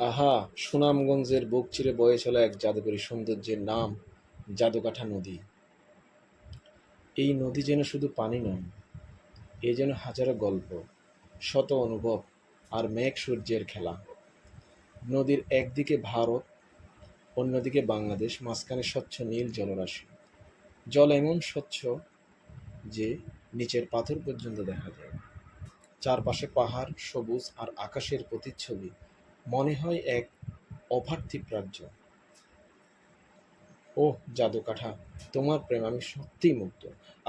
আহা! সুনামগঞ্জের বুক চিরে বয়ে চলা এক জাদুকরী সৌন্দর্যের নাম জাদুকাঠা নদী। এই নদী যেন শুধু পানি নয়, এ যেন হাজারো গল্প, শত অনুভব আর মেঘ সূর্যের খেলা। নদীর একদিকে ভারত, অন্যদিকে বাংলাদেশ, মাঝখানে স্বচ্ছ নীল জলরাশি। জল এমন স্বচ্ছ যে নিচের পাথর পর্যন্ত দেখা যায়। চারপাশে পাহাড়, সবুজ আর আকাশের প্রতিচ্ছবি। মনে হয় এক অপার্থিব রাজ্য। ওহ জাদুকাঠা, তোমার প্রেম আমি সত্যিই মুগ্ধ।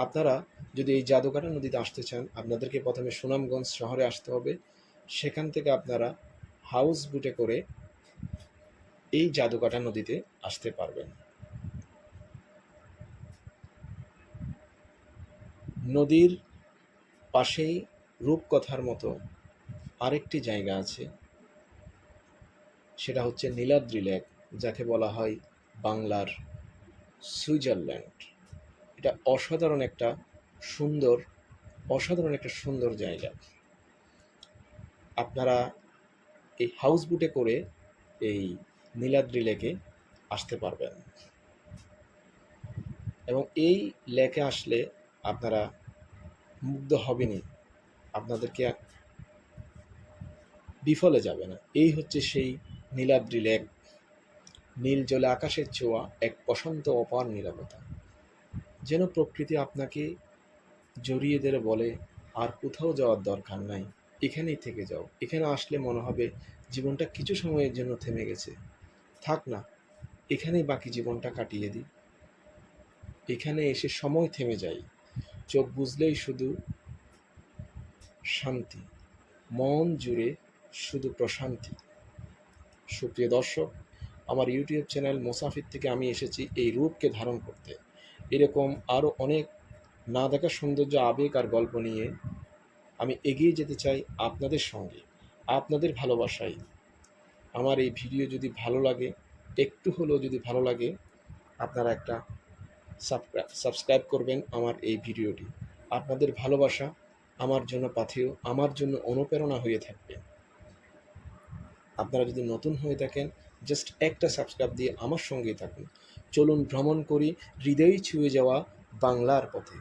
আপনারা যদি এই জাদুকাঠা নদীতে আসতে চান, আপনাদেরকে প্রথমে সুনামগঞ্জ শহরে আসতে হবে। সেখান থেকে আপনারা হাউস বুটে করে এই জাদুকাঠা নদীতে আসতে পারবেন। নদীর পাশেই রূপকথার মতো আরেকটি জায়গা আছে, সেটা হচ্ছে নীলাদ্রি লেক, যাকে বলা হয় বাংলার সুইজারল্যান্ড। এটা সুন্দর অসাধারণ একটা সুন্দর জায়গা। আপনারা এই হাউস বুটে করে এই নীলাদ্রি লেকে আসতে পারবেন এবং এই লেকে আসলে আপনারা মুগ্ধ হবেনই, আপনাদেরকে বিফলে যাবে না। এই হচ্ছে সেই নীলাদ্রি লেক। নীল জলে আকাশের ছোঁয়া, এক প্রশান্ত অপার নীরবতা, যেন প্রকৃতি আপনাকে জড়িয়ে ধরে বলে, আর কোথাও যাওয়ার দরকার নাই, এখানেই থেকে যাও। এখানে আসলে মনে হবে জীবনটা কিছু সময়ের জন্য থেমে গেছে। থাক না, এখানেই বাকি জীবনটা কাটিয়ে দিই। এখানে এসে সময় থেমে যায়, চোখ বুঝলেই শুধু শান্তি, মন জুড়ে শুধু প্রশান্তি। সুপ্রিয় দর্শক, আমার ইউটিউব চ্যানেল মোসাফির থেকে আমি এসেছি এই রূপকে ধারণ করতে। এরকম আরও অনেক না দেখা সৌন্দর্য, আবেগ আর গল্প নিয়ে আমি এগিয়ে যেতে চাই আপনাদের সঙ্গে, আপনাদের ভালোবাসায়। আমার এই ভিডিও যদি ভালো লাগে, একটু হলেও যদি ভালো লাগে, আপনারা একটা সাবস্ক্রাইব করবেন আমার এই ভিডিওটি। আপনাদের ভালোবাসা আমার জন্য পাথেয়, আমার জন্য অনুপ্রেরণা হয়ে থাকবে। আপনারা যদি নতুন হয়ে থাকেন, জাস্ট একটা সাবস্ক্রাইব দিয়ে আমার সঙ্গেই থাকুন। চলুন ভ্রমণ করি হৃদয় ছুঁয়ে যাওয়া বাংলার পথে।